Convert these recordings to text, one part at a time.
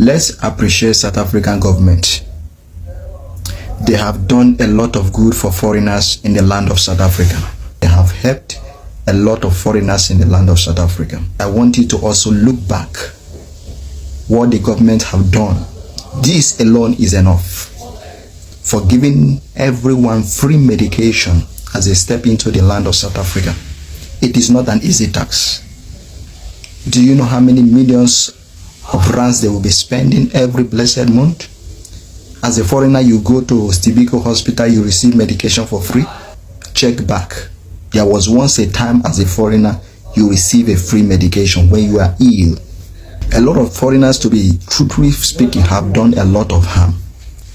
Let's appreciate South African government. They have done a lot of good for foreigners in the land of South Africa. They have helped a lot of foreigners in the land of South Africa. I want you to also look back what the government have done. This alone is enough for giving everyone free medication as they step into the land of South Africa. It is not an easy task. Do you know how many millions of rands they will be spending every blessed month? As a foreigner, you go to Stibiko Hospital, you receive medication for free. Check back. There was once a time as a foreigner, you receive a free medication when you are ill. A lot of foreigners, to be truthfully speaking, have done a lot of harm.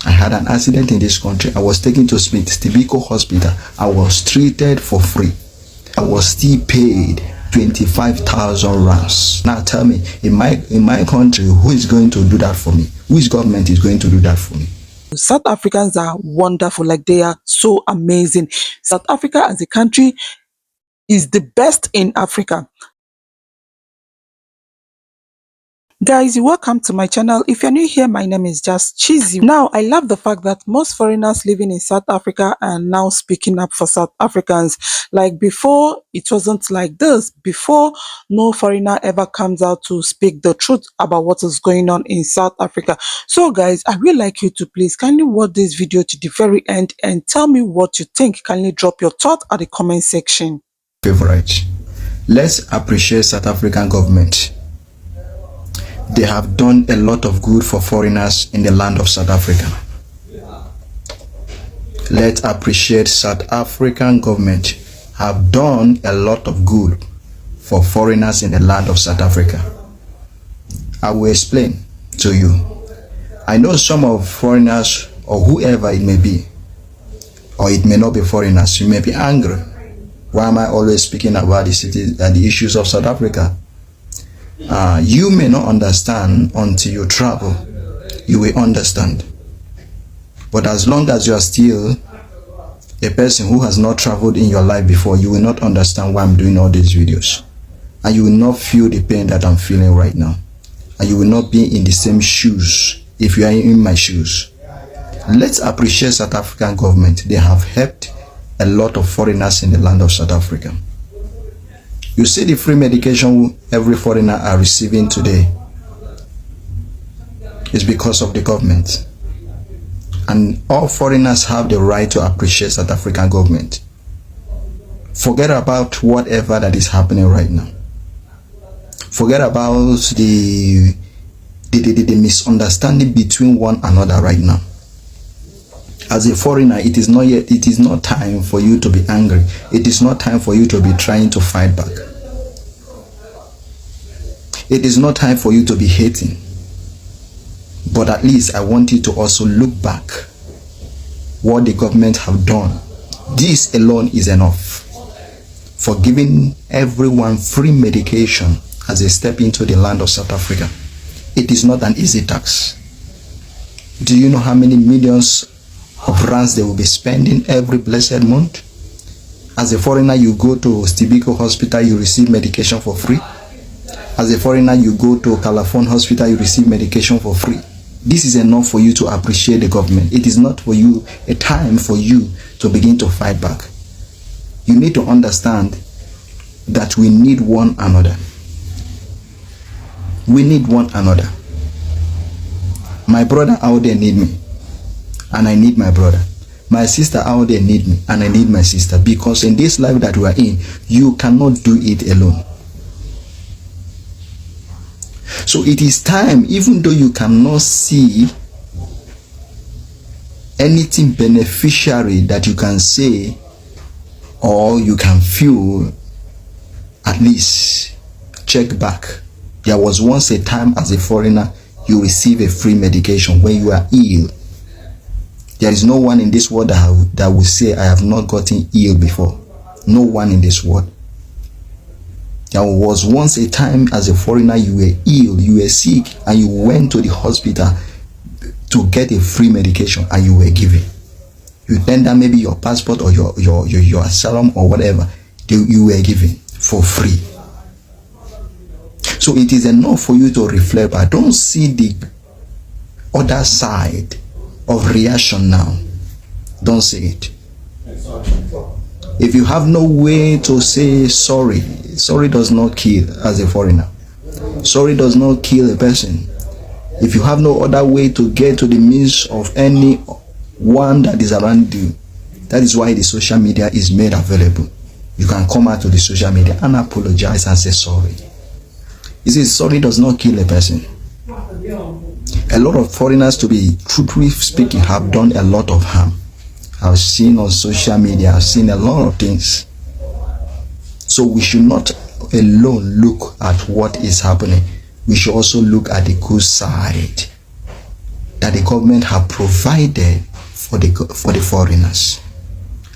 I had an accident in this country. I was taken to Stibiko Hospital. I was treated for free. I was still paid 25,000 rands. Now tell me, in my country, who is going to do that for me? Which government is going to do that for me? South Africans are wonderful, like they are so amazing. South Africa as a country is the best in Africa. Guys, welcome to my channel. If you're new here, my name is Just Cheesy. Now, I love the fact that most foreigners living in South Africa are now speaking up for South Africans. Like before, it wasn't like this. Before, no foreigner ever comes out to speak the truth about what is going on in South Africa. So guys, I would like you to please kindly watch this video to the very end and tell me what you think. Kindly drop your thought at the comment section. Favorite. Let's appreciate South African government. They have done a lot of good for foreigners in the land of South Africa. Let's appreciate South African government have done a lot of good for foreigners in the land of South Africa. I will explain to you. I know some of foreigners or whoever it may be, or it may not be foreigners, you may be angry. Why am I always speaking about the cities and the issues of South Africa? You may not understand until you travel. You will understand. But as long as you are still a person who has not traveled in your life before, you will not understand why I'm doing all these videos. And you will not feel the pain that I'm feeling right now. And you will not be in the same shoes if you are in my shoes. Let's appreciate South African government. They have helped a lot of foreigners in the land of South Africa. You see the free medication every foreigner are receiving today is because of the government. And all foreigners have the right to appreciate South African government. Forget about whatever that is happening right now. Forget about the misunderstanding between one another right now. As a foreigner, it is not time for you to be angry. It is not time for you to be trying to fight back. It is not time for you to be hating. But at least I want you to also look back what the government have done. This alone is enough for giving everyone free medication as they step into the land of South Africa. It is not an easy task. Do you know how many millions of rands they will be spending every blessed month? As a foreigner, you go to Stibiko Hospital, you receive medication for free. As a foreigner, you go to Calafon Hospital, you receive medication for free. This is enough for you to appreciate the government. It is not for you a time for you to begin to fight back. You need to understand that we need one another. We need one another. My brother out there need me, and I need my brother. My sister out there need me, and I need my sister. Because in this life that we are in, you cannot do it alone. So it is time, even though you cannot see anything beneficiary that you can say or you can feel, at least check back. There was once a time as a foreigner, you receive a free medication when you are ill. There is no one in this world that will say, I have not gotten ill before. No one in this world. There was once a time as a foreigner, you were ill, you were sick, and you went to the hospital to get a free medication, and you were given. You tender maybe your passport or your asylum or whatever, you were given for free. So it is enough for you to reflect, but don't see the other side of reaction now, don't say it. If you have no way to say sorry, sorry does not kill as a foreigner. Sorry does not kill a person. If you have no other way to get to the midst of any one that is around you, that is why the social media is made available. You can come out to the social media and apologize and say sorry. You see, sorry does not kill a person. A lot of foreigners, to be truthfully speaking, have done a lot of harm. I've seen on social media, I've seen a lot of things. So we should not alone look at what is happening. We should also look at the good side that the government have provided for the foreigners.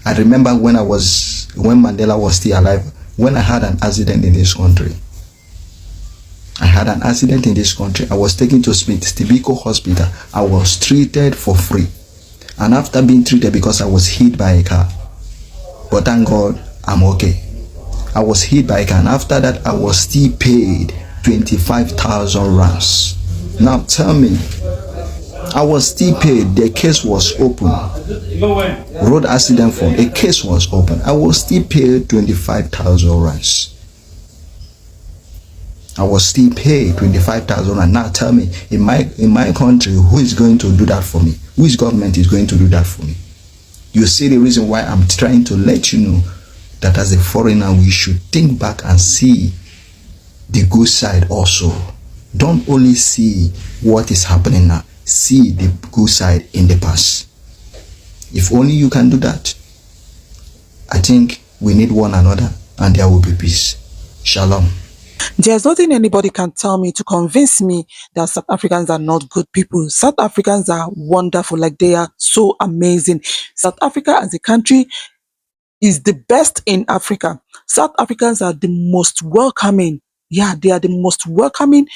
I remember when Mandela was still alive, when I had an accident in this country. I was taken to Smith Stibiko Hospital. I was treated for free. And after being treated, because I was hit by a car, but thank God, I'm okay. I was hit by a car, and after that, I was still paid 25,000 rands. Now tell me, I was still paid. The case was open. Road accident form. A case was open. I was still paid 25,000 rands. I was still paid 25,000 rands. Now tell me, in my country, who is going to do that for me? Which government is going to do that for me? You see the reason why I'm trying to let you know that as a foreigner, we should think back and see the good side also. Don't only see what is happening now. See the good side in the past. If only you can do that, I think we need one another and there will be peace. Shalom. There's nothing anybody can tell me to convince me that South Africans are not good people. South Africans are wonderful, like they are so amazing. South Africa as a country is the best in Africa. South Africans are the most welcoming. Yeah, they are the most welcoming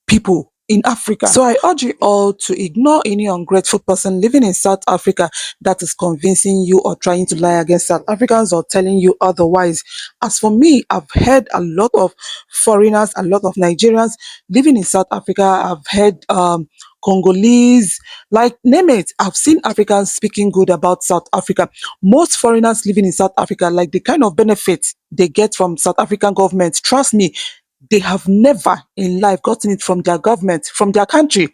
people in Africa. So I urge you all to ignore any ungrateful person living in South Africa that is convincing you or trying to lie against South Africans or telling you otherwise. As for me, I've heard a lot of foreigners, a lot of Nigerians living in South Africa. I've heard Congolese, like name it. I've seen Africans speaking good about South Africa. Most foreigners living in South Africa, like the kind of benefits they get from South African government, trust me, they have never in life gotten it from their government, from their country.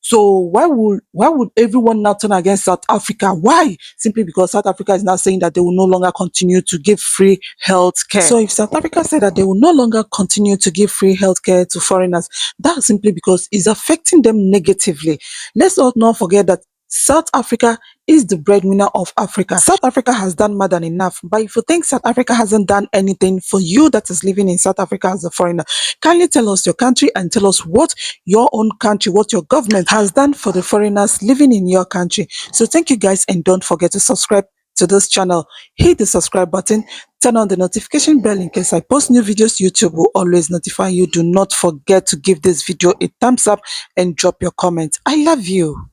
So why would everyone now turn against South Africa? Why? Simply because South Africa is now saying that they will no longer continue to give free health care. So if South Africa said that they will no longer continue to give free health care to foreigners, that's simply because it's affecting them negatively. Let's not forget that South Africa is the breadwinner of Africa. South Africa has done more than enough. But if you think South Africa hasn't done anything for you that is living in South Africa as a foreigner, kindly tell us your country and tell us what your own country, what your government has done for the foreigners living in your country. So thank you guys, and don't forget to subscribe to this channel. Hit the subscribe button, turn on the notification bell in case I post new videos. YouTube will always notify you. Do not forget to give this video a thumbs up and drop your comments. I love you.